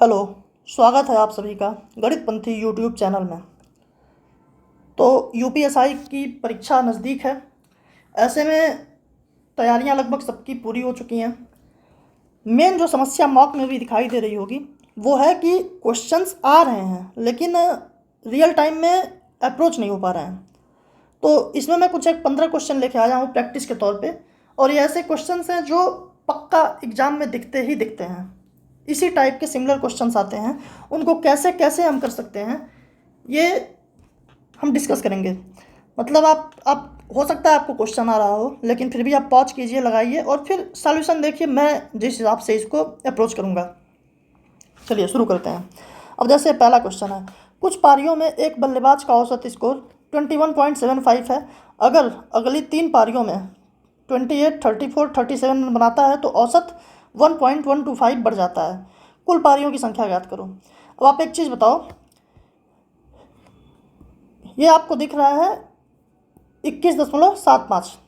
Hello. स्वागत है आप सभी का गणित पंथी यूट्यूब चैनल में। तो यूपीएसआई की परीक्षा नज़दीक है। ऐसे में तैयारियां लगभग सबकी पूरी हो चुकी हैं। मेन जो समस्या मॉक में भी दिखाई दे रही होगी वो है कि क्वेश्चंस आ रहे हैं लेकिन रियल टाइम में अप्रोच नहीं हो पा रहे हैं। तो इसमें मैं कुछ एक 15 क्वेश्चन लेके आया हूँ प्रैक्टिस के तौर पे, और ये ऐसे क्वेश्चंस हैं जो पक्का एग्ज़ाम में दिखते ही दिखते हैं। इसी टाइप के सिमिलर क्वेश्चंस आते हैं, उनको कैसे कैसे हम कर सकते हैं ये हम डिस्कस करेंगे। मतलब आप हो सकता है आपको क्वेश्चन आ रहा हो लेकिन फिर भी आप पॉज कीजिए, लगाइए और फिर सॉल्यूशन देखिए मैं जिस हिसाब से इसको अप्रोच करूँगा। चलिए शुरू करते हैं। अब जैसे पहला क्वेश्चन है, कुछ पारियों में एक बल्लेबाज का औसत स्कोर 21.75 है। अगर अगली 3 पारियों में 28, 34, 37 रन बनाता है तो औसत 1.125 बढ़ जाता है। कुल पारियों की संख्या ज्ञात करो। अब आप एक चीज़ बताओ, ये आपको दिख रहा है 21.75।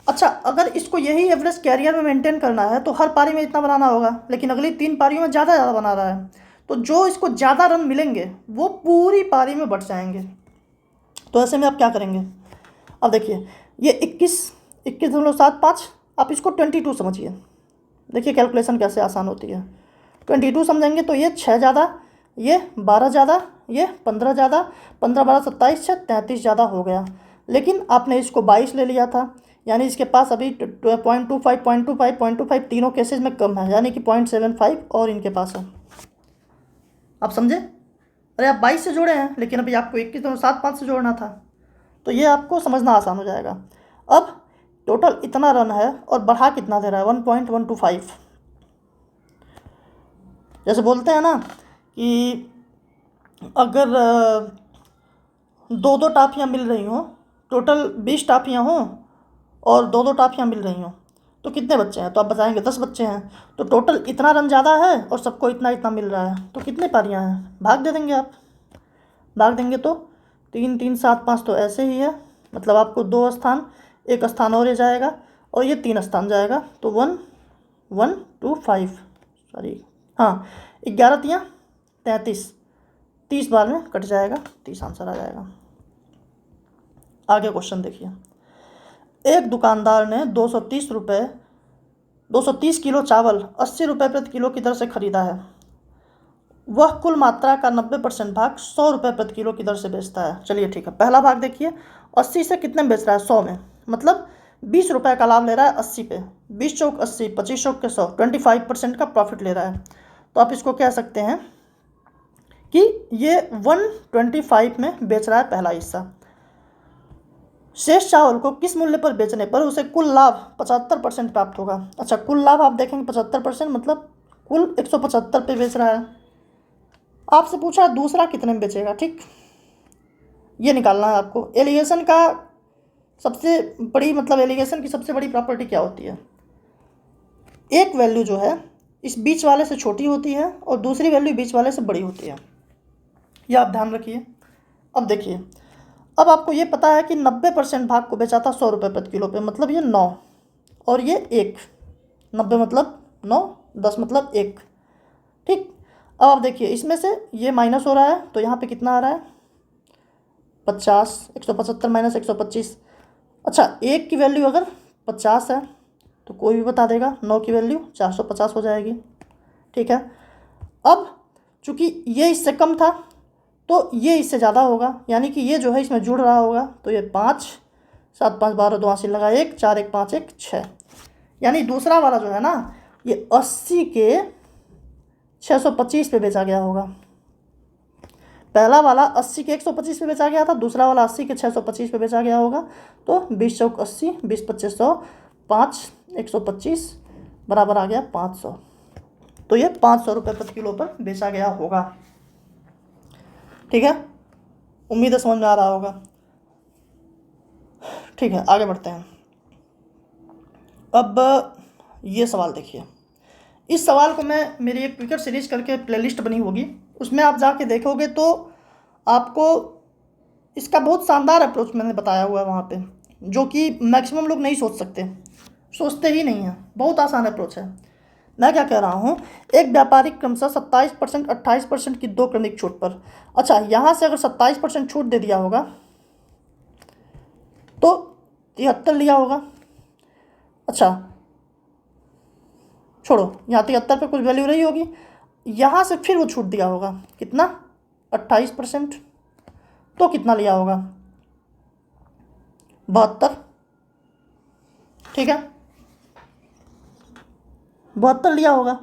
अच्छा, अगर इसको यही एवरेज कैरियर में मेंटेन करना है तो हर पारी में इतना बनाना होगा, लेकिन अगली 3 पारियों में ज़्यादा बना रहा है, तो जो इसको ज़्यादा रन मिलेंगे वो पूरी पारी में बढ़ जाएंगे। तो ऐसे में आप क्या करेंगे? अब देखिए, ये 21.75, आप इसको 22 समझिए। देखिए कैलकुलेशन कैसे आसान होती है। 22 समझेंगे तो ये 6 ज़्यादा, ये 12 ज़्यादा, ये 15 ज़्यादा, 15 12 27, 6 33 ज़्यादा हो गया। लेकिन आपने इसको 22 ले लिया था, यानी इसके पास अभी 0.25 तीनों केसेस में कम है, यानी कि 0.75 और इनके पास है। आप समझे? अरे आप 22 से जोड़े हैं लेकिन अभी आपको 21.75 से जोड़ना था, तो ये आपको समझना आसान हो जाएगा। अब टोटल इतना रन है और बढ़ा कितना दे रहा है? 1.125। जैसे बोलते हैं ना कि अगर दो टाफियाँ मिल रही हों, टोटल 20 टाफियाँ हों और दो टाफियाँ मिल रही हों, तो कितने बच्चे हैं? तो आप बताएंगे 10 बच्चे हैं। तो टोटल इतना रन ज़्यादा है और सबको इतना इतना मिल रहा है, तो कितने पारियाँ हैं? भाग दे देंगे आप। भाग देंगे तो 3 3 7 5 तो ऐसे ही है, मतलब आपको 2 स्थान, 1 स्थान और ये जाएगा और ये 3 स्थान जाएगा, तो 1 1 2 5, सॉरी हाँ, 11 तियाँ 33, 30 बार में कट जाएगा, 30 आंसर आ जाएगा। आगे क्वेश्चन देखिए। एक दुकानदार ने 230 किलो चावल 80 रुपये प्रति किलो की दर से खरीदा है। वह कुल मात्रा का 90% भाग 100 रुपये प्रति किलो की दर से बेचता है। चलिए ठीक है, पहला भाग देखिए, 80 से कितने में बेच रहा है? 100 में, मतलब 20 रुपये का लाभ ले रहा है 80 पे। 20 चौक 80, 25 चौक के 100, 25% का प्रॉफिट ले रहा है। तो आप इसको कह सकते हैं कि ये 125 में बेच रहा है पहला हिस्सा। शेष चावल को किस मूल्य पर बेचने पर उसे कुल लाभ 75% प्राप्त होगा? अच्छा, कुल लाभ आप देखेंगे 75%, मतलब कुल 175 पे बेच रहा है। आपसे पूछा दूसरा कितने में बेचेगा, ठीक, ये निकालना है आपको। एलिगेशन का सबसे बड़ी, मतलब एलिगेशन की सबसे बड़ी प्रॉपर्टी क्या होती है? एक वैल्यू जो है इस बीच वाले से छोटी होती है और दूसरी वैल्यू बीच वाले से बड़ी होती है, यह आप ध्यान रखिए। अब देखिए, अब आपको ये पता है कि 90% भाग को बेचा था 100 रुपये प्रति किलो पे, मतलब ये 9 और ये 1, 90 मतलब 9, 10 मतलब 1, ठीक। अब आप देखिए, इसमें से ये माइनस हो रहा है तो यहाँ पे कितना आ रहा है? 50, 175 माइनस 125। अच्छा, 1 की वैल्यू अगर 50 है तो कोई भी बता देगा, 9 की वैल्यू 450 हो जाएगी, ठीक है। अब चूँकि ये इससे कम था तो ये इससे ज़्यादा होगा, यानी कि ये जो है इसमें जुड़ रहा होगा, तो ये 5 7 5 12 2 80 लगा 1 4 1 5 1 6, यानी दूसरा वाला जो है ना ये 80 के 625 पे बेचा गया होगा। पहला वाला 80 के 125 पे बेचा गया था, दूसरा वाला 80 के 625 पे बेचा गया होगा। तो 20 चौक 80, 20 25 100, 5 125 बराबर आ गया 500। तो ये 500 रुपये प्रति किलो पर बेचा गया होगा, ठीक है। उम्मीद है समझ में आ रहा होगा, ठीक है। आगे बढ़ते हैं। अब ये सवाल देखिए, इस सवाल को मैं मेरी एक क्विकर सीरीज करके प्लेलिस्ट बनी होगी, उसमें आप जाके देखोगे तो आपको इसका बहुत शानदार अप्रोच मैंने बताया हुआ है वहाँ पे, जो कि मैक्सिमम लोग नहीं सोच सकते, सोचते ही नहीं हैं। बहुत आसान अप्रोच है। मैं क्या कह रहा हूँ, एक व्यापारिक क्रमशः 27%, 28% की 2 क्रमिक छूट पर। अच्छा, यहाँ से अगर 27% छूट दे दिया होगा तो 73 लिया होगा। अच्छा छोड़ो, यहाँ 73 पे कुछ वैल्यू रही होगी, यहाँ से फिर वो छूट दिया होगा कितना, 28%, तो कितना लिया होगा, 72। ठीक है, 72 लिया होगा।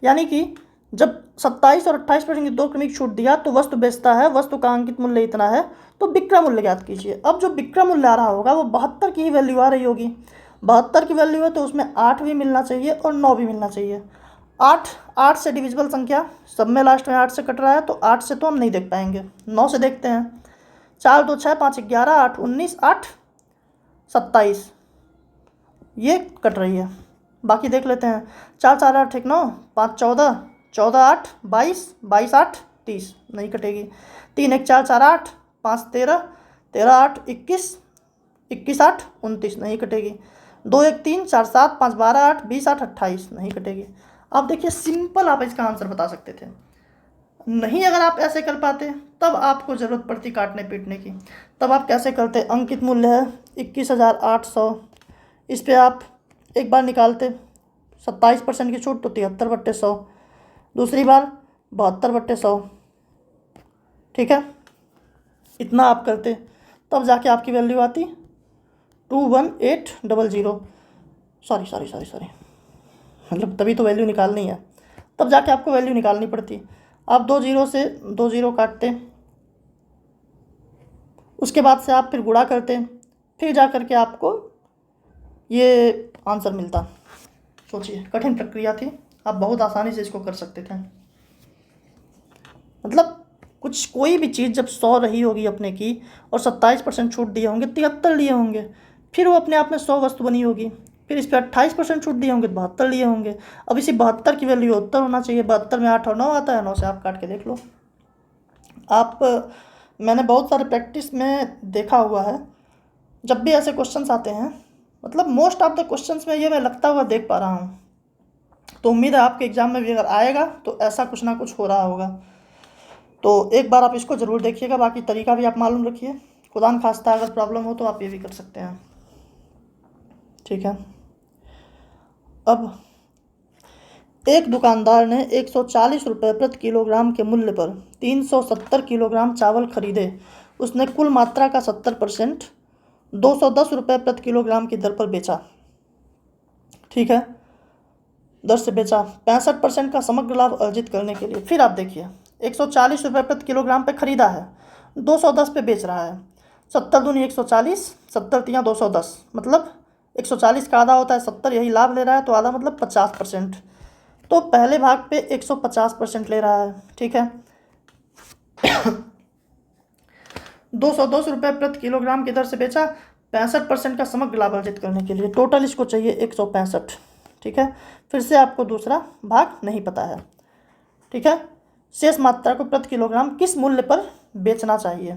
यानी कि जब 27 और 28% की 2 क्रमिक छूट दिया तो वस्तु बेचता है, वस्तु का अंकित मूल्य इतना है, तो विक्रय मूल्य ज्ञात कीजिए। अब जो विक्रय मूल्य आ रहा होगा वो 72 की ही वैल्यू आ रही होगी। 72 की वैल्यू है तो उसमें 8 भी मिलना चाहिए और 9 भी मिलना चाहिए। 8 से डिविजिबल संख्या, सब में लास्ट में 8 से कट रहा है, तो 8 से तो हम नहीं देख पाएंगे, 9 से देखते हैं। 4 2 6 5 11 8 19 8 27, ये कट रही है। बाकी देख लेते हैं। 4 4 8 1 9, 5 14, 14 8 22, 22 8 30, नहीं कटेगी। 3 1 4 4 8, 5 13, 13 8 21, 21 8 29, नहीं कटेगी। 2 1 3 4 7 5 12 8 20 8 28, नहीं कटेगी। अब देखिए, सिंपल आप इसका आंसर बता सकते थे। नहीं, अगर आप ऐसे कर पाते तब आपको ज़रूरत पड़ती काटने पीटने की। तब आप कैसे करते, अंकित मूल्य है 21,800, इस पे आप एक बार निकालते 27% की छूट तो 73/100, दूसरी बार 72/100। ठीक है, इतना आप करते, तब जाके आपकी वैल्यू आती 21800। सॉरी, मतलब तभी तो वैल्यू निकालनी है, तब जाके आपको वैल्यू निकालनी पड़ती। आप 2 जीरो से 2 जीरो काटते, उसके बाद से आप फिर गुणा करते, फिर जा कर के आपको ये आंसर मिलता। सोचिए, कठिन प्रक्रिया थी, आप बहुत आसानी से इसको कर सकते थे। मतलब कुछ कोई भी चीज़ जब 100 रही होगी अपने की और 27% छूट दिए होंगे, 73 लिए होंगे, फिर वो अपने आप में 100 वस्तु बनी होगी, फिर इस पर 28% छूट दिए होंगे तो 72 लिए होंगे। अब इसी 72 की वैल्यू उत्तर होना चाहिए। 72 में 8 और 9 आता है, 9 से आप काट के देख लो। आप, मैंने बहुत सारे प्रैक्टिस में देखा हुआ है, जब भी ऐसे क्वेश्चंस आते हैं, मतलब मोस्ट ऑफ द क्वेश्चंस में ये मैं लगता हुआ देख पा रहा हूँ। तो उम्मीद है आपके एग्ज़ाम में भी अगर आएगा तो ऐसा कुछ ना कुछ हो रहा होगा। तो एक बार आप इसको ज़रूर देखिएगा, बाकी तरीका भी आप मालूम रखिए। खुदा न खास्ता अगर प्रॉब्लम हो तो आप ये भी कर सकते हैं। ठीक है, अब एक दुकानदार ने 140 रुपये प्रति किलोग्राम के मूल्य पर 370 किलोग्राम चावल खरीदे। उसने कुल मात्रा का 70% 210 रुपये प्रति किलोग्राम की दर पर बेचा। ठीक है, दर से बेचा। 65% का समग्र लाभ अर्जित करने के लिए, फिर आप देखिए, 140 रुपये प्रति किलोग्राम पे खरीदा है, 210 पे बेच रहा है। 70 दूनी 140, 70 तियाँ 210, मतलब 140 का आधा होता है 70, यही लाभ ले रहा है, तो आधा मतलब 50%। तो पहले भाग पे 150% ले रहा है। ठीक है, 210 रुपये प्रति किलोग्राम की दर से बेचा, 65% का समग्र लाभ अर्जित करने के लिए, टोटल इसको चाहिए 165। ठीक है, फिर से आपको दूसरा भाग नहीं पता है। ठीक है, शेष मात्रा को प्रति किलोग्राम किस मूल्य पर बेचना चाहिए।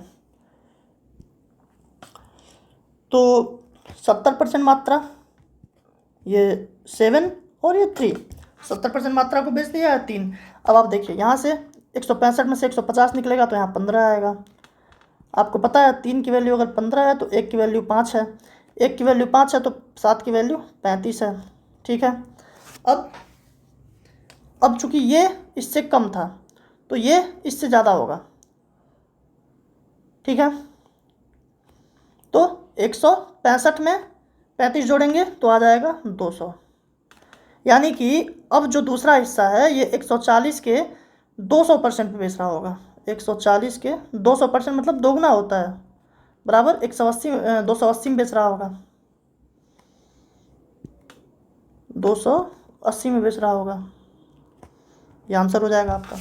तो 70% मात्रा, ये 7 और ये 3, 70% मात्रा को बेच दिया है 3। अब आप देखिए, यहाँ से 165 में से 150 निकलेगा तो यहाँ 15 आएगा। आपको पता है 3 की वैल्यू अगर 15 है तो 1 की वैल्यू 5 है, 1 की वैल्यू 5 है तो 7 की वैल्यू 35 है। ठीक है, अब चूंकि ये इससे कम था तो ये इससे ज़्यादा होगा। ठीक है, तो 165 में 35 जोड़ेंगे तो आ जाएगा 200। यानी कि अब जो दूसरा हिस्सा है ये 140 के 200% पे बेच रहा होगा। 140 के 200% मतलब दोगुना होता है, बराबर 180, 280 में बेच रहा होगा, 280 में बेच रहा होगा। ये आंसर हो जाएगा आपका,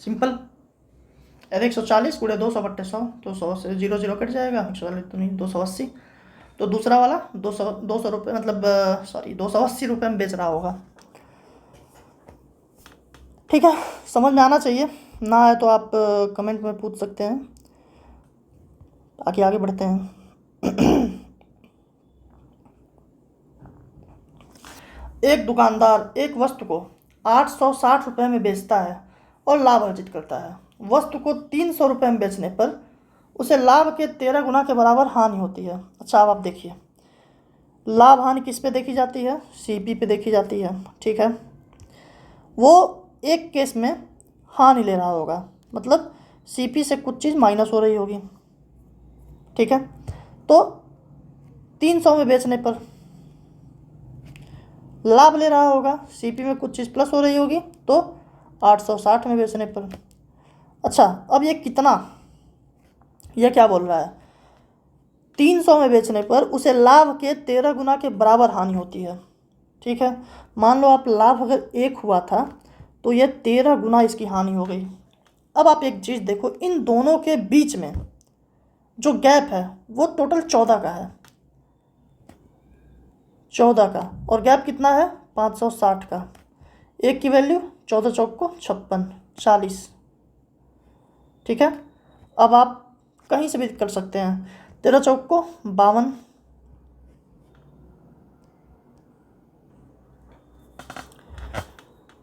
सिंपल। अरे 140 गुणे 200/100, तो 100 से 0 0 कट जाएगा, 140 तो नहीं 280, तो दूसरा वाला 200 रुपये, मतलब 280 रुपये में बेच रहा होगा। ठीक है, समझ में आना चाहिए, ना है तो आप कमेंट में पूछ सकते हैं। आगे बढ़ते हैं। एक दुकानदार एक वस्तु को 860 रुपये में बेचता है और लाभ अर्जित करता है। वस्तु को 300 रुपये में बेचने पर उसे लाभ के 13 गुना के बराबर हानि होती है। अच्छा, अब आप देखिए, लाभ हानि किस पे देखी जाती है? सीपी पे देखी जाती है। ठीक है, वो एक केस में हानि ले रहा होगा, मतलब सीपी से कुछ चीज़ माइनस हो रही होगी। ठीक है, तो 300 में बेचने पर लाभ ले रहा होगा, सीपी में कुछ चीज़ प्लस हो रही होगी, तो 860 में बेचने पर। अच्छा, अब ये कितना, ये क्या बोल रहा है? 300 में बेचने पर उसे लाभ के 13 गुना के बराबर हानि होती है। ठीक है, मान लो आप लाभ अगर 1 हुआ था तो ये 13 गुना इसकी हानि हो गई। अब आप एक चीज़ देखो, इन दोनों के बीच में जो गैप है वो टोटल 14 का है, 14 का, और गैप कितना है? 560 का। एक की वैल्यू 14 चौक को 56, 40। ठीक है, अब आप कहीं से भी कर सकते हैं, 13 चौक को 52,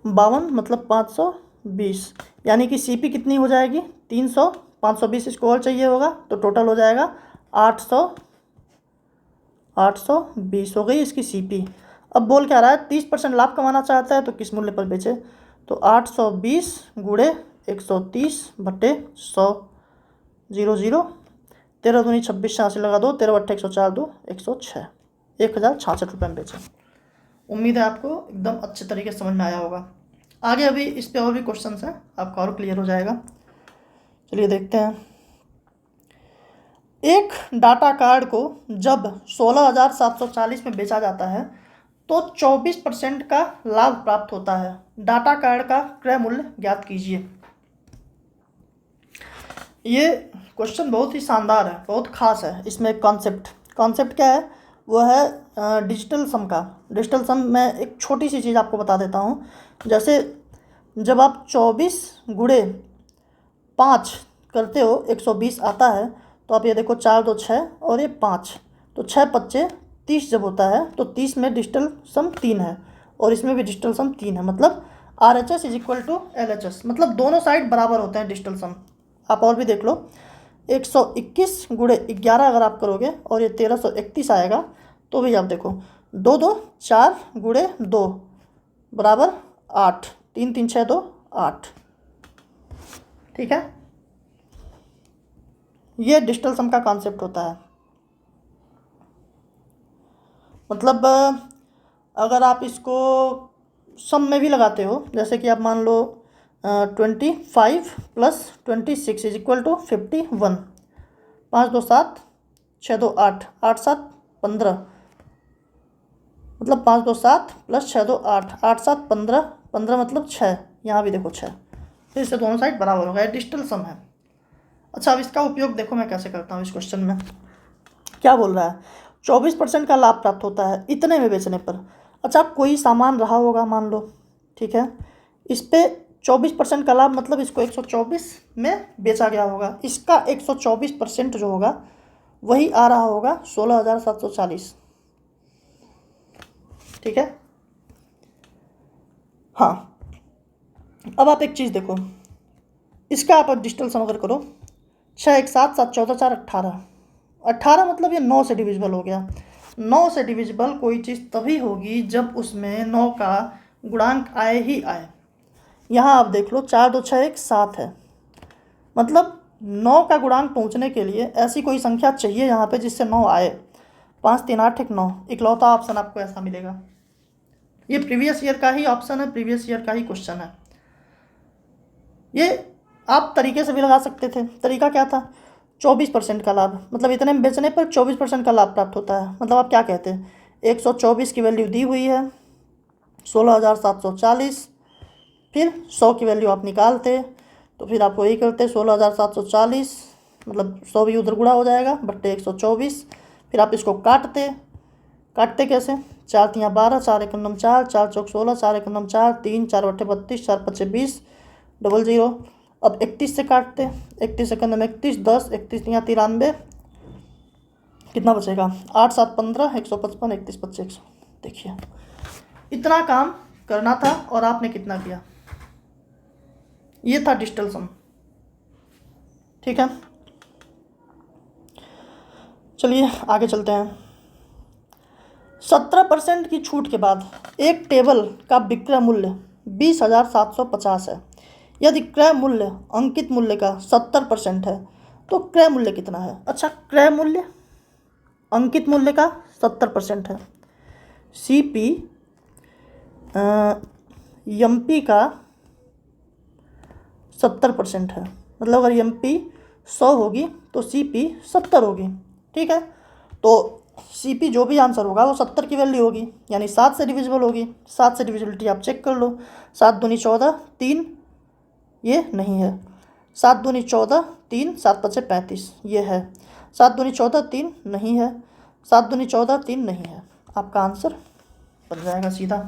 52 मतलब 520, यानी कि सीपी कितनी हो जाएगी? 300, 520 इसको और चाहिए होगा तो टोटल हो जाएगा 820 हो गई इसकी सीपी। अब बोल क्या रहा है? 30% लाभ कमाना चाहता है तो किस मूल्य पर बेचे? तो 820 गुणे 130 बट्टे 100, 00, 13 दूनी 26, 86 लगा दो, 13 बट्टे 104, 2 106, 1066 रुपये में बेचे। उम्मीद है आपको एकदम अच्छे तरीके से समझ में आया होगा। आगे अभी इस पे और भी क्वेश्चंस हैं, आपका और क्लियर हो जाएगा। चलिए देखते हैं। एक डाटा कार्ड को जब 16,740 में बेचा जाता है तो 24% का लाभ प्राप्त होता है। डाटा कार्ड का क्रय मूल्य ज्ञात कीजिए। ये क्वेश्चन बहुत ही शानदार है, बहुत खास है। इसमें कॉन्सेप्ट क्या है? वो है डिजिटल सम का। डिजिटल सम में एक छोटी सी चीज़ आपको बता देता हूँ। जैसे जब आप 24 गुणे 5 करते हो 120 आता है, तो आप ये देखो 4 2 6 और ये 5, तो 6 पच्चे 30 जब होता है तो 30 में डिजिटल सम 3 है और इसमें भी डिजिटल सम 3 है, मतलब RHS is equal to LHS, मतलब दोनों साइड बराबर होते हैं डिजिटल सम। आप और भी देख लो, 121 गुणे 11 अगर आप करोगे और ये 1331 आएगा, तो भी आप देखो 2 2 4 गुणे 2 बराबर 8, 3 3 6 2 8। ठीक है, ये डिजिटल सम का कॉन्सेप्ट होता है। मतलब अगर आप इसको सम में भी लगाते हो, जैसे कि आप मान लो 25 + 26 इज इक्वल टू 51, 5 2 7, 6 2 8, 8 7 15, मतलब 5 2 7 + 6 2 8, 8 7 15, 15 मतलब 6, यहाँ भी देखो 6, फिर से दोनों साइड बराबर होगा। डिजिटल सम है। अच्छा, अब इसका उपयोग देखो मैं कैसे करता हूँ। इस क्वेश्चन में क्या बोल रहा है? 24% का लाभ प्राप्त होता है इतने में बेचने पर। अच्छा, कोई सामान रहा होगा मान लो, ठीक है, इस पे 24% का लाभ, मतलब इसको 124 में बेचा गया होगा। इसका 124% जो होगा वही आ रहा होगा 16,740। ठीक है, हाँ। अब आप एक चीज़ देखो, इसका आप डिजिटल सम अगर करो, 6 1 7 7 14 4 18, 18 मतलब ये 9 से डिविजिबल हो गया। 9 से डिविजिबल कोई चीज़ तभी होगी जब उसमें 9 का गुणांक आए ही आए। यहाँ आप देख लो 4 2 6 1 7 है, मतलब 9 का गुणांक पहुँचने के लिए ऐसी कोई संख्या चाहिए यहाँ पे जिससे 9 आए। 5 3 8 1 9, इकलौता ऑप्शन आपको ऐसा मिलेगा। ये प्रीवियस ईयर का ही ऑप्शन है, प्रीवियस ईयर का ही क्वेश्चन है। ये आप तरीके से भी लगा सकते थे। तरीका क्या था? 24% का लाभ, मतलब इतने में बेचने पर 24% का लाभ प्राप्त होता है। मतलब आप क्या कहते हैं, 124 की वैल्यू दी हुई है, 16,740, फिर 100 की वैल्यू आप निकालते, तो फिर आप वही करते 16,740, मतलब 100 भी उधर गुणा हो जाएगा बट्टे 124, फिर आप इसको काटते कैसे? 4 3 12, 4 1 9 4, 4 चौक 16, 4 1 9 4, 3 4 8 32, 4 5 20, 00। अब 31 से काटते, 31 सेकंड में 31, 10, 31 यहाँ 93, कितना बचेगा? 8 7 15, 155, 31 25 100। देखिए इतना काम करना था और आपने कितना किया, ये था डिजिटल सम। ठीक है, चलिए आगे चलते हैं। 17% की छूट के बाद एक टेबल का विक्रय मूल्य 20,750 है। यदि क्रय मूल्य अंकित मूल्य का 70% है तो क्रय मूल्य कितना है? अच्छा, क्रय मूल्य अंकित मूल्य का 70% है, CP MP का 70% है, मतलब अगर MP 100 होगी तो CP 70 होगी। ठीक है, तो CP जो भी आंसर होगा वो 70 की वैल्यू होगी, यानी 7 से डिविजिबल होगी। 7 से डिविजिबिलिटी आप चेक कर लो, 7 दूनी 14, 3 ये नहीं है, 7 दूनी 14, 3, 7 5 35 ये है, 7 दूनी 14, 3 नहीं है, 7 दूनी 14, 3 नहीं है। आपका आंसर बन जाएगा सीधा।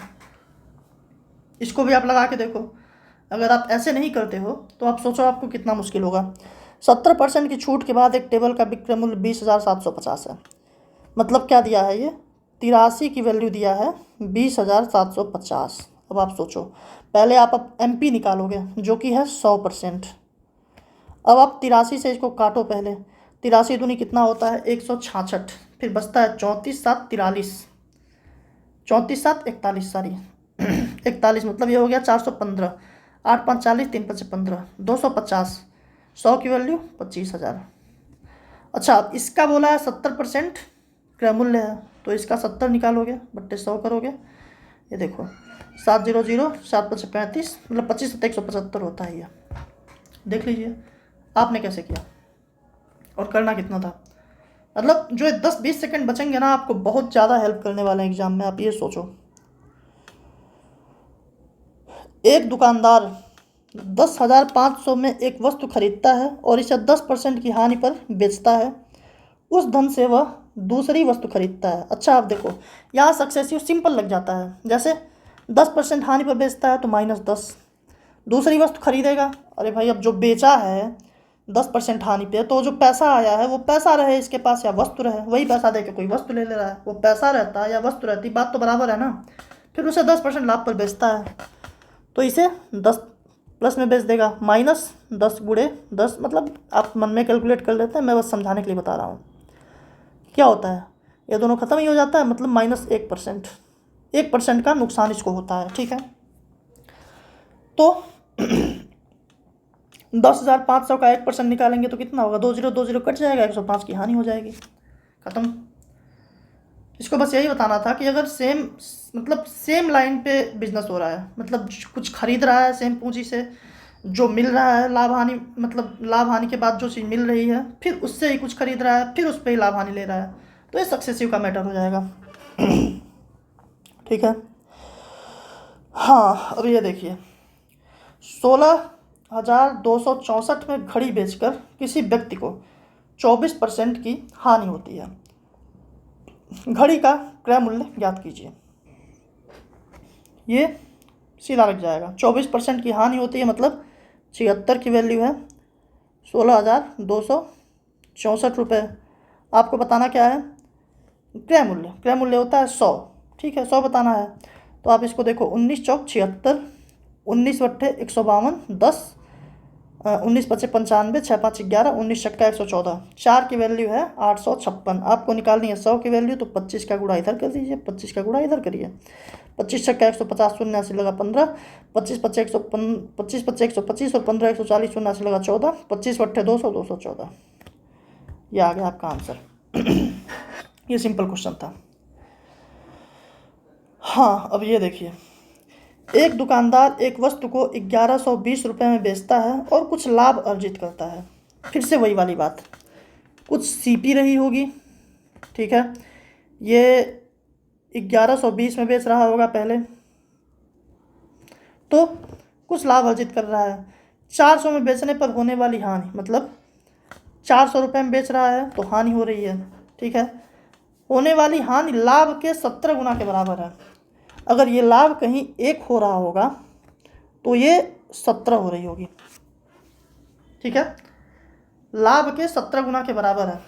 इसको भी आप लगा के देखो, अगर आप ऐसे नहीं करते हो तो आप सोचो आपको कितना मुश्किल होगा। 70% की छूट के बाद एक टेबल का विक्रय मूल्य 20,750 है, मतलब क्या दिया है ये, 83 की वैल्यू दिया है 20,750। अब आप सोचो, पहले आप MP निकालोगे जो कि है 100%। अब आप 83 से इसको काटो, पहले 83 दूनी कितना होता है 166, फिर बचता है 34 7 43, 34 7 41 सॉरी 41, मतलब ये हो गया 415, 8 5 40, 3 5 15, 250, 100 की वैल्यू 25,000। अच्छा, अब इसका बोला है 70% क्रय मूल्य है, तो इसका 70 निकालोगे बट्टे 100 करोगे, ये देखो 700, 7 5 35, मतलब 25 7 175 होता है ये। देख लीजिए आपने कैसे किया और करना कितना था। मतलब जो 10-20 सेकंड बचेंगे ना, आपको बहुत ज़्यादा हेल्प करने वाले हैं एग्जाम में। आप ये सोचो, एक दुकानदार 10,500 में एक वस्तु खरीदता है और इसे 10% की हानि पर बेचता है। उस धन से वह दूसरी वस्तु खरीदता है। अच्छा, आप देखो यहाँ सक्सेसिव सिंपल लग जाता है, जैसे 10% हानि पर बेचता है तो -10, दूसरी वस्तु खरीदेगा, अरे भाई अब जो बेचा है 10% हानि पे, तो जो पैसा आया है वो पैसा रहे इसके पास या वस्तु रहे, वही पैसा दे के कोई वस्तु ले रहा है, वो पैसा रहता है या वस्तु रहती, बात तो बराबर है ना। फिर उसे 10% लाभ पर बेचता है तो इसे 10 प्लस में बेच देगा, -10 गुणे 10, मतलब आप मन में कैलकुलेट कर लेते हैं, मैं बस समझाने के लिए बता रहा हूँ। क्या होता है, ये दोनों खत्म ही हो जाता है, मतलब -1%, 1% का नुकसान इसको होता है। ठीक है, तो 10,500 का 1% निकालेंगे तो कितना होगा, 20 कट जाएगा, 105 की हानि हो जाएगी, खत्म। इसको बस यही बताना था कि अगर सेम लाइन पे बिजनेस हो रहा है, मतलब कुछ खरीद रहा है सेम पूंजी से, जो मिल रहा है लाभ हानि, मतलब लाभ हानि के बाद जो चीज़ मिल रही है, फिर उससे ही कुछ खरीद रहा है, फिर उस पर ही लाभ हानि ले रहा है, तो ये सक्सेसिव का मैटर हो जाएगा। ठीक है, हाँ अब ये देखिए, 16,264 में घड़ी बेचकर किसी व्यक्ति को 24% की हानि होती है। घड़ी का क्रय मूल्य ज्ञात कीजिए। ये सीधा लग जाएगा, 24% की हानि होती है, मतलब 76 की वैल्यू है 16,264 रुपये। आपको बताना क्या है, क्रय मूल्य, क्रय मूल्य होता है 100। ठीक है, 100 बताना है, तो आप इसको देखो 19 चौक 76, 19 बट्टे 152, 10, 19 पचे 95, 6 5 11, 19 छक्का 114, 4 की वैल्यू है 856। आपको निकालनी है 100 की वैल्यू, तो 25 का गुणा इधर कर दीजिए, 25 का गुणा इधर करिए, 25 छक्का 150, 79 लगा 15, 25 पचे 125 और 15 140, 79 लगा 14, 25 बट्टे 200, 214, ये आ गया आपका आंसर। ये सिंपल क्वेश्चन था। हाँ अब ये देखिए, एक दुकानदार एक वस्तु को 1120 रुपये में बेचता है और कुछ लाभ अर्जित करता है। फिर से वही वाली बात, कुछ CP रही होगी। ठीक है, ये 1120 में बेच रहा होगा पहले, तो कुछ लाभ अर्जित कर रहा है। 400 में बेचने पर होने वाली हानि, मतलब 400 रुपये में बेच रहा है तो हानि हो रही है। ठीक है, होने वाली हानि लाभ के 17 गुना के बराबर है। अगर ये लाभ कहीं 1 हो रहा होगा तो ये 17 हो रही होगी। ठीक है, लाभ के 17 गुना के बराबर है।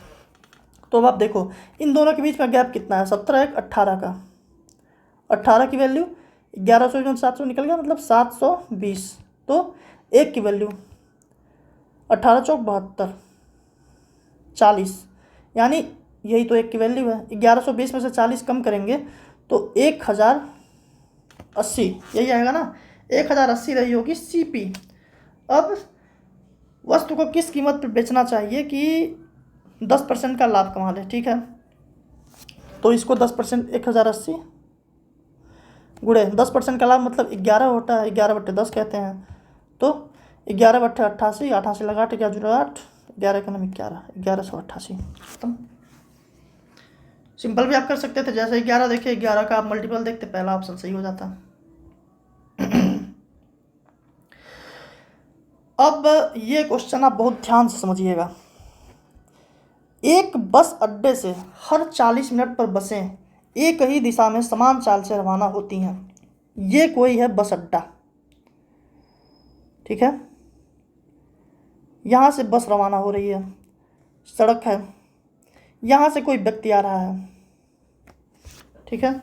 तो अब आप देखो इन दोनों के बीच में गैप कितना है, 17 1 18 का, 18 की वैल्यू 1100 में 700 निकल गया, मतलब 720। तो एक की वैल्यू 18 चौक 72, 40, यानी यही तो एक की वैल्यू है। 1120 में से 40 कम करेंगे तो 1080, यही आएगा ना, 1080 रही होगी CP। अब वस्तु को किस कीमत पर बेचना चाहिए कि 10% का लाभ कमा ले, ठीक है। तो इसको 10%, 1080 गुणे 10% का लाभ मतलब 11 होता है, 11/10 कहते हैं। तो 11/88, 88 लगा 8, 8, 11 का नाम 11, 1188 खत्म। सिंपल भी आप कर सकते थे, जैसे 11 देखिए, 11 का आप मल्टीपल देखते, पहला ऑप्शन सही हो जाता। अब ये क्वेश्चन आप बहुत ध्यान से समझिएगा। एक बस अड्डे से हर 40 मिनट पर बसें एक ही दिशा में समान चाल से रवाना होती हैं। ये कोई है बस अड्डा, ठीक है। यहाँ से बस रवाना हो रही है, सड़क है, यहाँ से कोई व्यक्ति आ रहा है, ठीक है।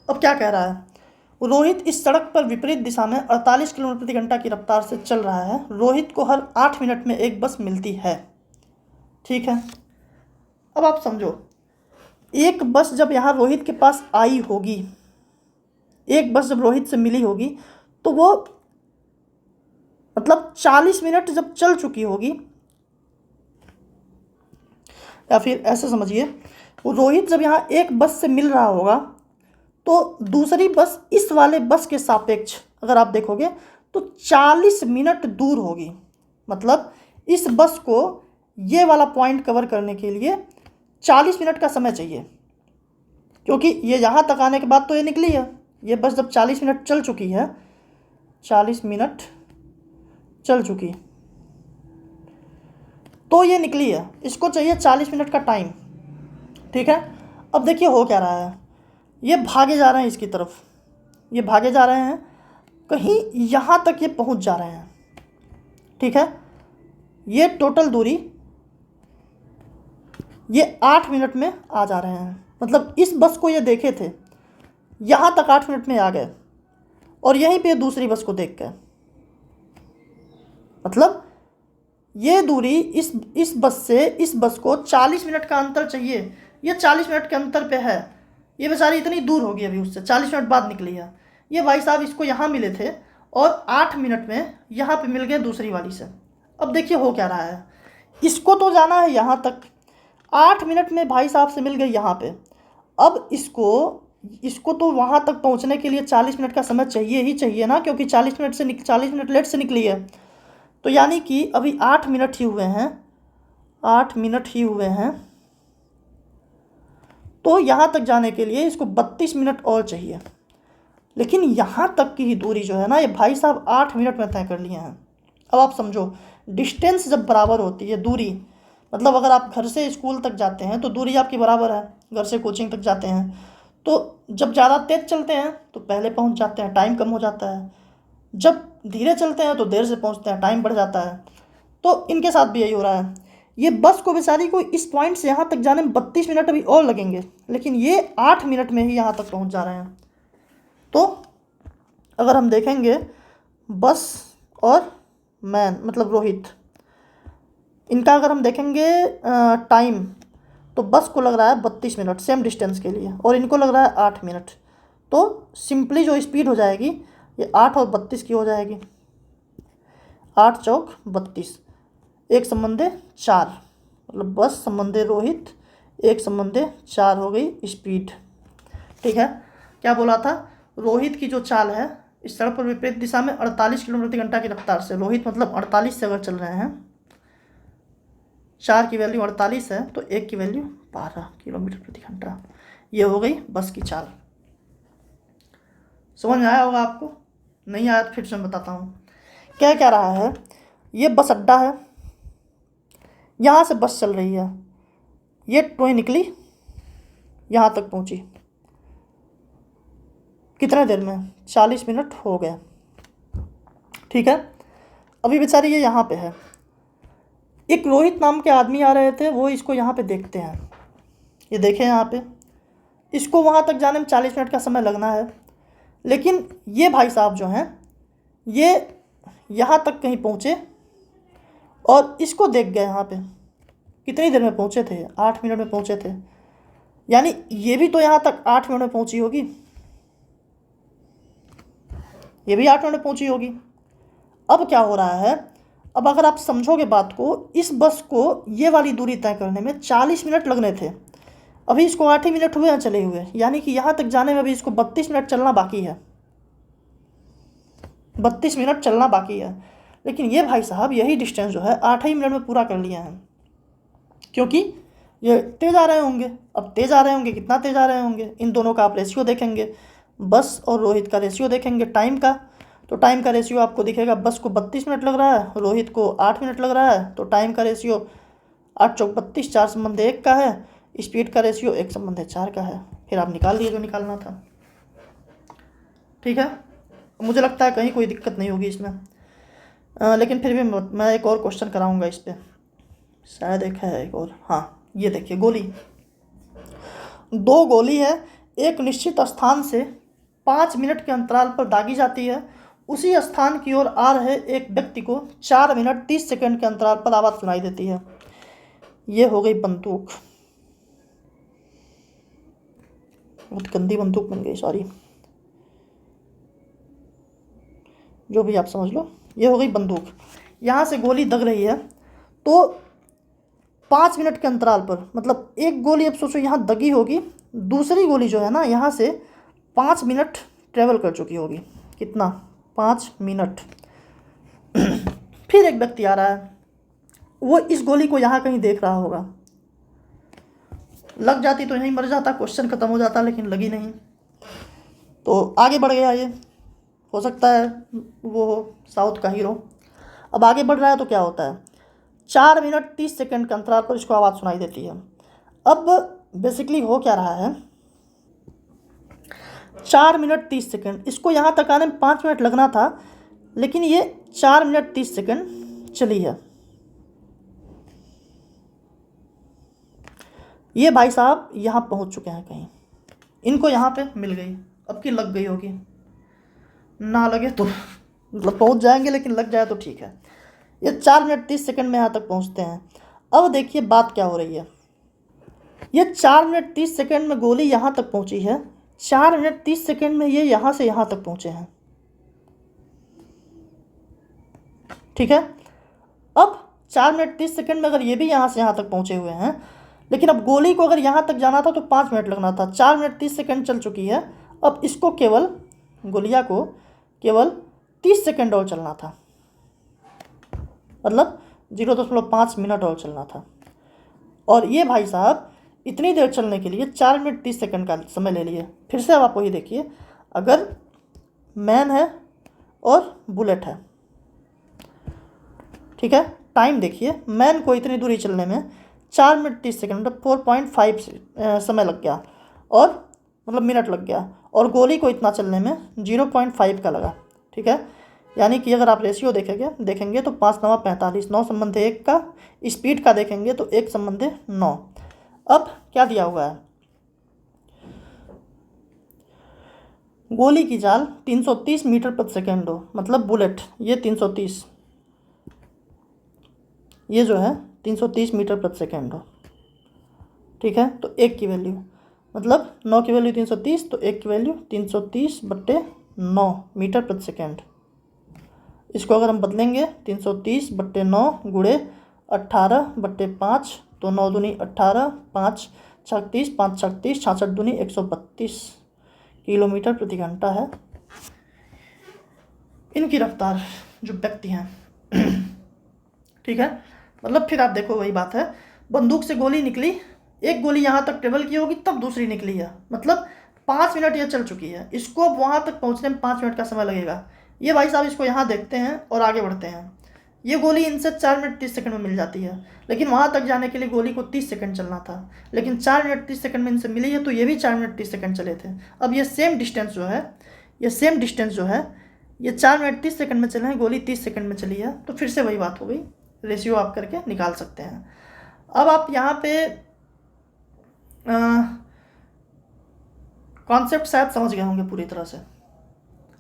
अब क्या कह रहा है, रोहित इस सड़क पर विपरीत दिशा में 48 किलोमीटर प्रति घंटा की रफ्तार से चल रहा है। रोहित को हर 8 मिनट में एक बस मिलती है, ठीक है। अब आप समझो, एक बस जब यहाँ रोहित के पास आई होगी, एक बस जब रोहित से मिली होगी, तो वो मतलब 40 मिनट जब चल चुकी होगी, या फिर ऐसे समझिए, रोहित जब यहाँ एक बस से मिल रहा होगा तो दूसरी बस इस वाले बस के सापेक्ष अगर आप देखोगे तो 40 मिनट दूर होगी। मतलब इस बस को ये वाला पॉइंट कवर करने के लिए 40 मिनट का समय चाहिए, क्योंकि ये यहाँ तक आने के बाद तो ये निकली है। ये बस जब 40 मिनट चल चुकी है, 40 मिनट चल चुकी तो ये निकली है, इसको चाहिए 40 मिनट का टाइम, ठीक है। अब देखिए हो क्या रहा है, ये भागे जा रहे हैं इसकी तरफ, ये भागे जा रहे हैं, कहीं यहाँ तक ये पहुँच जा रहे हैं, ठीक है। ये टोटल दूरी ये 8 मिनट में आ जा रहे हैं। मतलब इस बस को ये देखे थे, यहाँ तक 8 मिनट में आ गए, और यहीं पे दूसरी बस को देख गए। मतलब ये दूरी इस बस से इस बस को 40 मिनट का अंतर चाहिए, ये 40 मिनट के अंतर पे है। ये बेचारी इतनी दूर होगी अभी उससे, 40 मिनट बाद निकली है। ये भाई साहब इसको यहाँ मिले थे और 8 मिनट में यहाँ पे मिल गए दूसरी वाली से। अब देखिए हो क्या रहा है, इसको तो जाना है यहाँ तक, 8 मिनट में भाई साहब से मिल गई यहाँ पे। अब इसको तो वहाँ तक पहुँचने के लिए 40 मिनट का समय चाहिए ही चाहिए ना, क्योंकि 40 मिनट लेट से निकली है। तो यानी कि अभी 8 मिनट ही हुए हैं, 8 मिनट ही हुए हैं, तो यहाँ तक जाने के लिए इसको 32 मिनट और चाहिए। लेकिन यहाँ तक की ही दूरी जो है ना, ये भाई साहब 8 मिनट में तय कर लिए हैं। अब आप समझो, डिस्टेंस जब बराबर होती है, दूरी मतलब अगर आप घर से स्कूल तक जाते हैं तो दूरी आपकी बराबर है, घर से कोचिंग तक जाते हैं तो जब ज़्यादा तेज़ चलते हैं तो पहले पहुँच जाते हैं, टाइम कम हो जाता है। जब धीरे चलते हैं तो देर से पहुँचते हैं, टाइम बढ़ जाता है। तो इनके साथ भी यही हो रहा है। ये बस को बेचारी को इस पॉइंट से यहाँ तक जाने में 32 मिनट अभी और लगेंगे, लेकिन ये 8 मिनट में ही यहाँ तक पहुँच जा रहे हैं। तो अगर हम देखेंगे बस और मैन मतलब रोहित, इनका अगर हम देखेंगे टाइम, तो बस को लग रहा है 32 मिनट सेम डिस्टेंस के लिए, और इनको लग रहा है 8 मिनट। तो सिंपली जो स्पीड हो जाएगी ये 8 और 32 की हो जाएगी, 8 चौक 32, एक संबंधे 4, मतलब बस संबंधे रोहित, एक संबंधे 4 हो गई स्पीड, ठीक है। क्या बोला था, रोहित की जो चाल है इस सड़क पर विपरीत दिशा में 48 किलोमीटर प्रति घंटा की रफ्तार से, रोहित मतलब 48 से अगर चल रहे हैं, 4 की वैल्यू 48 है तो 1 की वैल्यू 12 किलोमीटर प्रति घंटा, ये हो गई बस की चाल। समझ में आया होगा आपको, नहीं आया तो फिर से मैं बताता हूँ। क्या क्या रहा है, ये बस अड्डा है, यहाँ से बस चल रही है, ये ट्रेन निकली, यहाँ तक पहुँची, कितने देर में, 40 मिनट हो गए, ठीक है। अभी बेचारी ये यहाँ पे है, एक रोहित नाम के आदमी आ रहे थे, वो इसको यहाँ पे देखते हैं, ये देखें यहाँ पे इसको वहाँ तक जाने में 40 मिनट का समय लगना है, लेकिन ये भाई साहब जो हैं ये यहाँ तक कहीं पहुँचे और इसको देख गए। यहाँ पे कितनी देर में पहुँचे थे? 8 मिनट में पहुँचे थे। यानी ये भी तो यहाँ तक 8 मिनट में पहुँची होगी, ये भी 8 मिनट में पहुँची होगी। अब क्या हो रहा है, अब अगर आप समझोगे बात को, इस बस को ये वाली दूरी तय करने में 40 मिनट लगने थे, अभी इसको 8 ही मिनट हुए हैं चले हुए, यानी कि यहाँ तक जाने में अभी इसको 32 मिनट चलना बाकी है, 32 मिनट चलना बाकी है। लेकिन ये भाई साहब यही डिस्टेंस जो है 8 ही मिनट में पूरा कर लिया है, क्योंकि ये तेज़ आ रहे होंगे। अब तेज़ आ रहे होंगे, कितना तेज़ आ रहे होंगे, इन दोनों का आप रेशियो देखेंगे, बस और रोहित का रेशियो देखेंगे टाइम का, तो टाइम का रेशियो आपको दिखेगा, बस को 32 मिनट लग रहा है, रोहित को 8 मिनट लग रहा है, तो टाइम का रेशियो 8 चौक 32, 4 संबंध 1 का है, स्पीड का रेशियो 1 संबंध 4 का है। फिर आप निकाल लिए जो निकालना था। ठीक है, मुझे लगता है कहीं कोई दिक्कत नहीं होगी इसमें, लेकिन फिर भी मैं एक और क्वेश्चन कराऊंगा इस पर, शायद एक है एक और। हाँ, ये देखिए गोली, 2 गोली है, एक निश्चित स्थान से 5 मिनट के अंतराल पर दागी जाती है, उसी स्थान की ओर आ रहे एक व्यक्ति को 4 मिनट 30 सेकंड के अंतराल पर आवाज़ सुनाई देती है। ये हो गई बंदूक, बहुत गंदी बंदूक बन गई, सॉरी, जो भी आप समझ लो, ये हो गई बंदूक। यहाँ से गोली दग रही है, तो 5 मिनट के अंतराल पर, मतलब एक गोली, अब सोचो यहाँ दगी होगी, दूसरी गोली जो है ना यहाँ से 5 मिनट ट्रेवल कर चुकी होगी। कितना? 5 मिनट। फिर एक व्यक्ति आ रहा है, वो इस गोली को यहाँ कहीं देख रहा होगा, लग जाती तो यहीं मर जाता, क्वेश्चन खत्म हो जाता, लेकिन लगी नहीं, तो आगे बढ़ गया। ये हो सकता है वो साउथ का हीरो। अब आगे बढ़ रहा है तो क्या होता है, 4 मिनट 30 सेकंड के अंतराल पर इसको आवाज़ सुनाई देती है। अब बेसिकली हो क्या रहा है, 4 मिनट 30 सेकंड, इसको यहाँ तक आने में 5 मिनट लगना था, लेकिन ये 4 मिनट 30 सेकंड चली है। ये भाई साहब यहाँ पहुँच चुके हैं कहीं, इनको यहाँ पे मिल गई, अब की लग गई होगी, ना लगे तो मतलब पहुँच जाएंगे, लेकिन लग जाए तो ठीक है। ये 4 मिनट 30 सेकंड में यहाँ तक पहुँचते हैं। अब देखिए बात क्या हो रही है, ये 4 मिनट 30 सेकंड में गोली यहाँ तक पहुँची है, 4 मिनट 30 सेकंड में ये यहाँ से यहाँ तक पहुँचे हैं। ठीक है, अब 4 मिनट 30 सेकंड में अगर ये भी यहाँ से यहाँ तक पहुँचे हुए हैं, लेकिन अब गोली को अगर यहाँ तक जाना था तो 5 मिनट लगना था, 4 मिनट 30 सेकंड चल चुकी है, अब इसको केवल, गोलिया को केवल 30 सेकंड और चलना था, मतलब 0.5 मिनट और चलना था। और ये भाई साहब इतनी देर चलने के लिए 4 मिनट 30 सेकंड का समय ले लिए। फिर से अब आप वही देखिए, अगर मैन है और बुलेट है, ठीक है, टाइम देखिए, मैन को इतनी दूरी चलने में 4 मिनट 30 सेकंड मतलब 4.5 समय लग गया, और मतलब मिनट लग गया, और गोली को इतना चलने में 0.5 का लगा। ठीक है, यानी कि अगर आप रेशियो देखेंगे तो 5 9 45, 9 संबंध 1 का, स्पीड का देखेंगे तो 1 संबंध 9। अब क्या दिया हुआ है, गोली की चाल 330 मीटर प्रति सेकेंड हो, मतलब बुलेट ये 330, ये जो है 330 मीटर प्रति सेकेंड हो। ठीक है, तो 1 की वैल्यू, मतलब 9 की वैल्यू 330, तो 1 की वैल्यू 330/9 मीटर प्रति सेकेंड। इसको अगर हम बदलेंगे 330/9 गुणे 18/5, तो 9 दूनी 18, 5 36, 5 36, 66 दूनी 132 किलोमीटर प्रति घंटा है इनकी रफ्तार जो व्यक्ति हैं। ठीक है, मतलब फिर आप देखो वही बात है, बंदूक से गोली निकली, एक गोली यहाँ तक ट्रेवल की होगी तब दूसरी निकली है, मतलब 5 मिनट ये चल चुकी है, इसको वहाँ तक पहुँचने में 5 मिनट का समय लगेगा। ये भाई साहब इसको यहाँ देखते हैं और आगे बढ़ते हैं, ये गोली इनसे 4 मिनट 30 सेकंड में मिल जाती है, लेकिन वहाँ तक जाने के लिए गोली को 30 सेकंड चलना था, लेकिन 4 मिनट 30 सेकंड में इनसे मिली है, तो ये भी 4 मिनट 30 सेकंड चले थे। अब ये सेम डिस्टेंस जो है, ये 4 मिनट 30 सेकंड में चले हैं, गोली 30 सेकंड में चली है, तो फिर से वही बात हो गई, रेशियो आप करके निकाल सकते हैं। अब आप यहाँ पे कॉन्सेप्ट शायद समझ गए होंगे पूरी तरह से,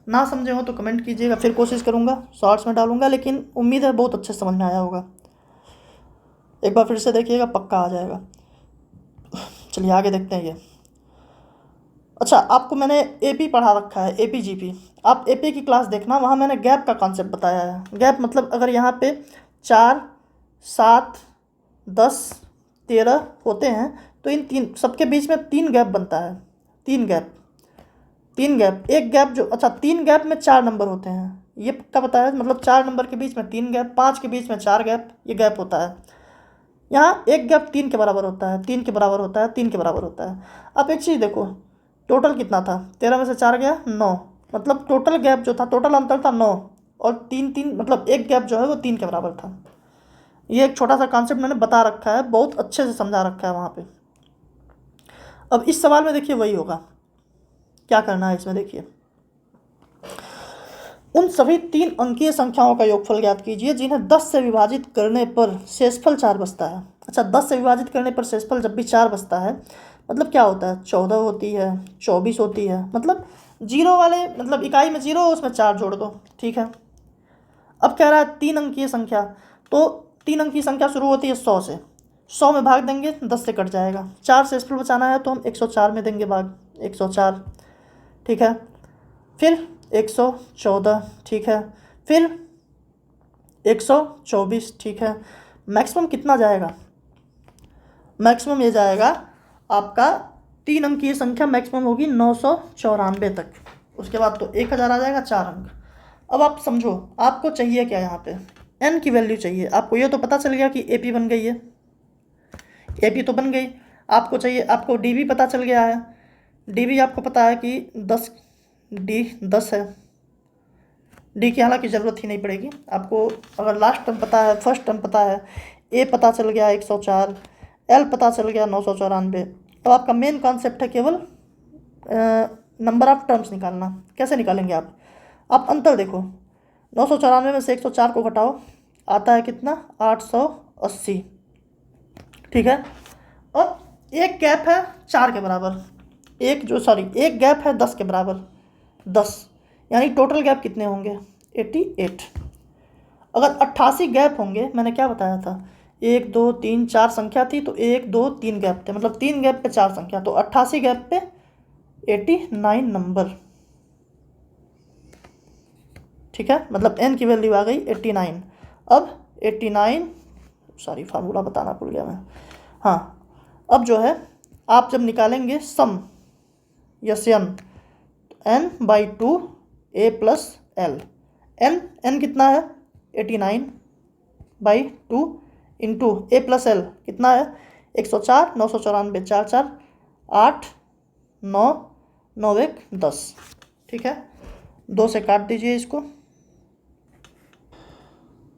ना समझे हो तो कमेंट कीजिएगा, फिर कोशिश करूँगा शॉर्ट्स में डालूँगा, लेकिन उम्मीद है बहुत अच्छे से समझ में आया होगा। एक बार फिर से देखिएगा, पक्का आ जाएगा। चलिए आगे देखते हैं ये। अच्छा, आपको मैंने एपी पढ़ा रखा है, एपी जीपी। आप एपी की क्लास देखना, वहाँ मैंने गैप का कॉन्सेप्ट बताया है। गैप मतलब अगर यहाँ पे 4, 7, 10, 13 होते हैं तो इन तीन सबके बीच में 3 गैप बनता है। 3 गैप, 3 गैप, एक गैप जो, अच्छा 3 गैप में 4 नंबर होते हैं, ये पक्का बताया। मतलब 4 नंबर के बीच में 3 गैप, 5 के बीच में 4 गैप, ये गैप होता है। यहाँ एक गैप 3 के बराबर होता है, 3 के बराबर होता है, 3 के बराबर होता है। आप एक चीज़ देखो, टोटल कितना था, 13 में से 4 गया 9, मतलब टोटल गैप जो था, टोटल अंतर था 9, और 3 मतलब एक गैप जो है वो 3 के बराबर था। ये एक छोटा सा कॉन्सेप्ट मैंने बता रखा है, बहुत अच्छे से समझा रखा है वहाँ पे। अब इस सवाल में देखिए वही होगा, क्या करना है इसमें देखिए, उन सभी 3 अंकीय संख्याओं का योगफल ज्ञात कीजिए जिन्हें 10 से विभाजित करने पर शेषफल 4 बचता है। अच्छा, 10 से विभाजित करने पर शेषफल जब भी 4 बचता है, मतलब क्या होता है, 14 होती है, 24 होती है, मतलब जीरो वाले, मतलब इकाई में 0 उसमें 4 जोड़ दो, ठीक है। अब कह रहा है 3 अंकीय संख्या, तो 3 अंकीय संख्या शुरू होती है 100 से, 100 में भाग देंगे 10 से कट जाएगा, 4 शेषफल बचाना है तो हम 104 में देंगे भाग, 104, ठीक है। फिर 114, ठीक है, फिर 124, ठीक है। मैक्सिमम कितना जाएगा, मैक्सिमम ये जाएगा आपका 3 अंकीय संख्या मैक्सिमम होगी 994 तक, उसके बाद तो 1000 आ जाएगा 4 अंक। अब आप समझो, आपको चाहिए क्या, यहाँ पे n की वैल्यू चाहिए आपको। ये तो पता चल गया कि AP बन गई है, AP तो बन गई। आपको चाहिए, आपको DB पता चल गया है, DB आपको पता है कि 10, D 10 है, डी की हालांकि ज़रूरत ही नहीं पड़ेगी आपको, अगर लास्ट टर्म पता है, फर्स्ट टर्म पता है, ए पता चल गया 104, एल पता चल गया 994। अब आपका मेन कॉन्सेप्ट है केवल नंबर ऑफ टर्म्स निकालना। कैसे निकालेंगे आप अंतर देखो, 994 में से 104 को घटाओ, आता है कितना, 880, ठीक है। अब एक गैप है 4 के बराबर, एक गैप है 10 के बराबर, 10, यानी टोटल गैप कितने होंगे, 88। अगर 88 गैप होंगे, मैंने क्या बताया था, 1 2 3 4 संख्या थी, तो 1 2 3 गैप थे, मतलब 3 गैप पे 4 संख्या, तो 88 गैप पे 89 नंबर, ठीक है। मतलब n की वैल्यू आ गई 89। अब 89, सॉरी फार्मूला बताना भूल गया मैं, हाँ। अब जो है आप जब निकालेंगे सम यन n/2 a + l, n कितना है 89/2 इंटू a + l कितना है 104, 994, 4 4 8 9 9 1 10, ठीक है। 2 से काट दीजिए इसको,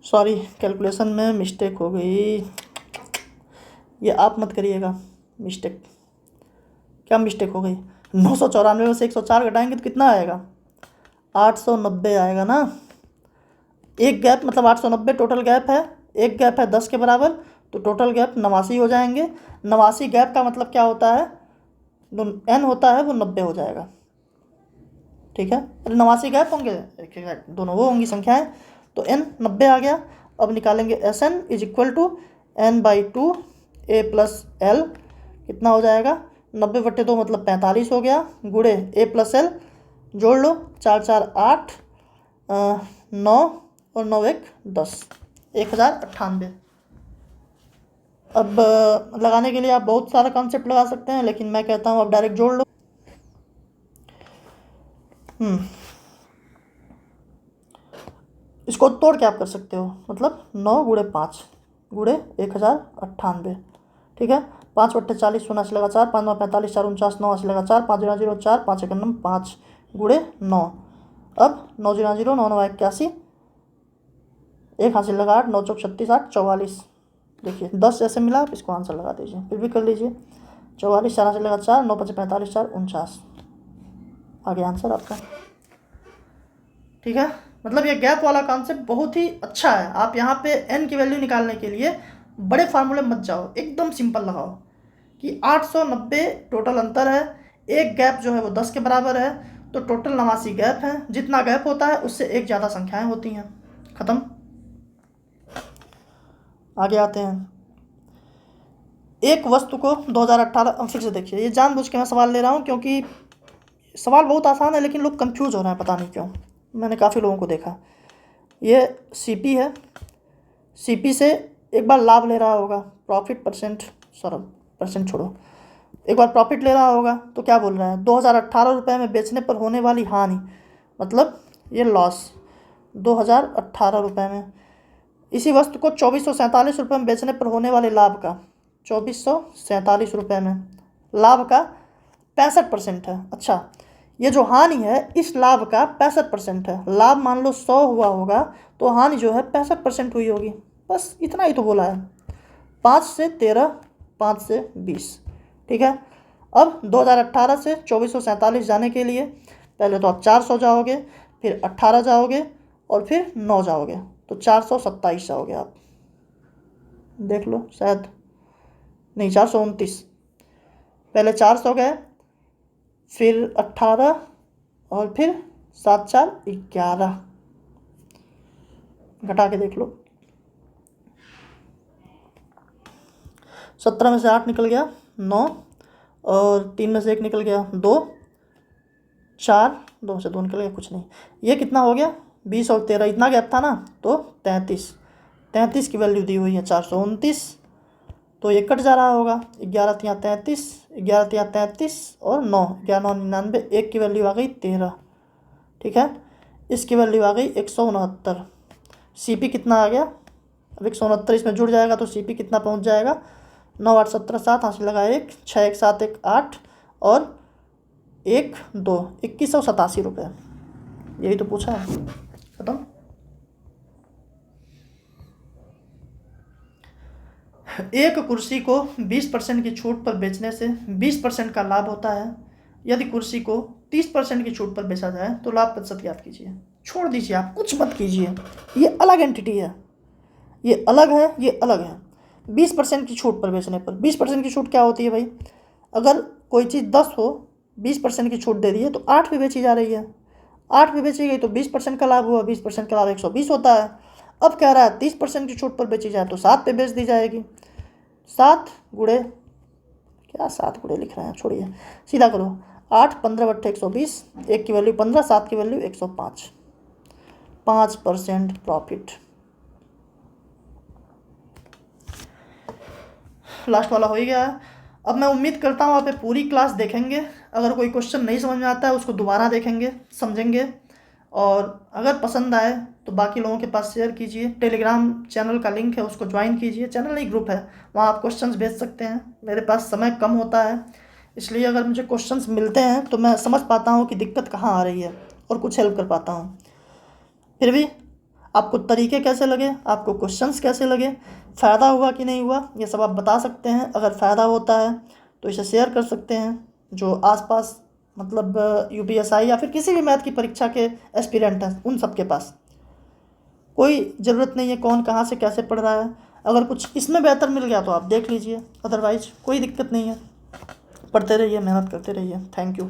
सॉरी कैलकुलेशन में मिस्टेक हो गई, ये आप मत करिएगा मिस्टेक। क्या मिस्टेक हो गई, 994 में से 104 घटाएंगे तो कितना आएगा, 890 आएगा ना। एक गैप मतलब 890 टोटल गैप है, एक गैप है 10 के बराबर, तो टोटल गैप 89 हो जाएंगे। 89 गैप का मतलब क्या होता है, n होता है वो 90 हो जाएगा, ठीक है। अरे 89 गैप होंगे, दोनों वो होंगी संख्याएं, तो n 90 आ गया। अब निकालेंगे Sn = n/2 a + l, कितना हो जाएगा 90/2 मतलब 45 हो गया, गुणे a + l, जोड़ लो, 4 4 8 9 और 9 1 10, 1098। अब लगाने के लिए आप बहुत सारा कॉन्सेप्ट लगा सकते हैं, लेकिन मैं कहता हूँ आप डायरेक्ट जोड़ लो। इसको तोड़ के आप कर सकते हो, मतलब 9 गुणे 5 गुणे 1098, ठीक है। 5 बट्टे 40 सोना से लगा 4, 5 9 45 4 49 9 से लगा 4, 5 0 0 4 5 1 5 गुणे 9। अब 9 0 0 9 9 81, एक हासिल लगा 8, 9 चौक 36 8 44। देखिए 10 जैसे मिला, आप इसको आंसर लगा दीजिए, फिर भी कर लीजिए। 44 4 से लगा 4, 9 5 45 4 49, आ गया आंसर आपका, ठीक है। मतलब ये गैप वाला कॉन्सेप्ट बहुत ही अच्छा है। आप यहाँ पे n की वैल्यू निकालने के लिए बड़े फार्मूले मत जाओ, एकदम सिंपल लगाओ कि 890 टोटल अंतर है, एक गैप जो है वो 10 के बराबर है, तो टोटल 89 गैप है। जितना गैप होता है उससे एक ज़्यादा संख्याएं होती हैं। ख़त्म। आगे आते हैं। एक वस्तु को 2018 फिर से देखिए, ये जानबूझ के मैं सवाल ले रहा हूँ क्योंकि सवाल बहुत आसान है लेकिन लोग कंफ्यूज हो रहे हैं, पता नहीं क्यों। मैंने काफ़ी लोगों को देखा। ये सीपी है, सीपी से एक बार लाभ ले रहा होगा, प्रॉफिट परसेंट छोड़ो, एक बार प्रॉफिट ले रहा होगा, तो क्या बोल रहा है 2018 रुपये में बेचने पर होने वाली हानि, मतलब ये लॉस 2018 रुपये में। इसी वस्तु को 2447 रुपये में बेचने पर होने वाले लाभ का, 2447 रुपये में लाभ का 65% है। अच्छा, ये जो हानि है इस लाभ का 65% है। लाभ मान लो 100 हुआ होगा तो हानि जो है 65% हुई होगी। बस इतना ही तो बोला है। 5 से 13, 5 से 20, ठीक है। अब 2018 से 2447 जाने के लिए पहले तो आप 400 जाओगे, फिर 18 जाओगे और फिर 9 जाओगे, तो 427 जाओगे आप। देख लो, शायद नहीं, 429। पहले 400 गए, फिर 18 और फिर 7 4 11, घटा के देख लो। 17 में से 8 निकल गया 9, और 3 में से 1 निकल गया 2, 4, 2 में से 2 निकल गया कुछ नहीं। ये कितना हो गया 20 और 13, इतना गैप था ना, तो 33 की वैल्यू दी हुई है 429, तो ये कट जा रहा होगा। 11 तियाँ 33, 11 तियाँ 33 और 9, 11 9 99, 1 की वैल्यू आ गई 13, ठीक है। इसकी वैल्यू आ गई 169। सीपी कितना आ गया, अब 169 इसमें जुड़ जाएगा तो सीपी कितना पहुंच जाएगा, 9 8 17 7, हासिल लगा 1, 6 1 7 1 8 और 1 2, 2187 रुपये। यही तो पूछा है। खत्म। एक कुर्सी को 20% की छूट पर बेचने से 20% का लाभ होता है। यदि कुर्सी को 30% की छूट पर बेचा जाए तो लाभ प्रतिशत ज्ञात कीजिए। छोड़ दीजिए, आप कुछ मत कीजिए, ये अलग एंटिटी है, ये अलग है, ये अलग है। 20% की छूट पर बेचने पर, 20% की छूट क्या होती है भाई, अगर कोई चीज़ 10 हो, 20% की छूट दे दी है तो 8 पे बेची जा रही है, 8 पे बेची गई तो 20% का लाभ हुआ, 20% का लाभ 120 होता है। अब कह रहा है 30% की छूट पर बेची जाए तो 7 पे बेच दी जाएगी। 7 गुणे, क्या 7 गुणे लिख रहे हैं, छोड़िए, सीधा करो। 8 15 बट्टे 120, 1 की वैल्यू 15, 7 की वैल्यू 105, 5% प्रॉफिट। लास्ट वाला हो ही गया है। अब मैं उम्मीद करता हूँ आप पूरी क्लास देखेंगे। अगर कोई क्वेश्चन नहीं समझ में आता है उसको दोबारा देखेंगे, समझेंगे, और अगर पसंद आए तो बाकी लोगों के पास शेयर कीजिए। टेलीग्राम चैनल का लिंक है, उसको ज्वाइन कीजिए। चैनल नहीं, ग्रुप है, वहाँ आप क्वेश्चंस भेज सकते हैं। मेरे पास समय कम होता है, इसलिए अगर मुझे क्वेश्चंस मिलते हैं तो मैं समझ पाता हूँ कि दिक्कत कहाँ आ रही है और कुछ हेल्प कर पाता हूँ। फिर भी आपको तरीके कैसे लगे, आपको क्वेश्चंस कैसे लगे, फ़ायदा हुआ कि नहीं हुआ, ये सब आप बता सकते हैं। अगर फ़ायदा होता है तो इसे शेयर कर सकते हैं जो आसपास, मतलब यूपीएसआई या फिर किसी भी मैथ की परीक्षा के एस्पिरेंट हैं, उन सब के पास। कोई ज़रूरत नहीं है कौन कहाँ से कैसे पढ़ रहा है, अगर कुछ इसमें बेहतर मिल गया तो आप देख लीजिए, अदरवाइज़ कोई दिक्कत नहीं है। पढ़ते रहिए, मेहनत करते रहिए। Thank you.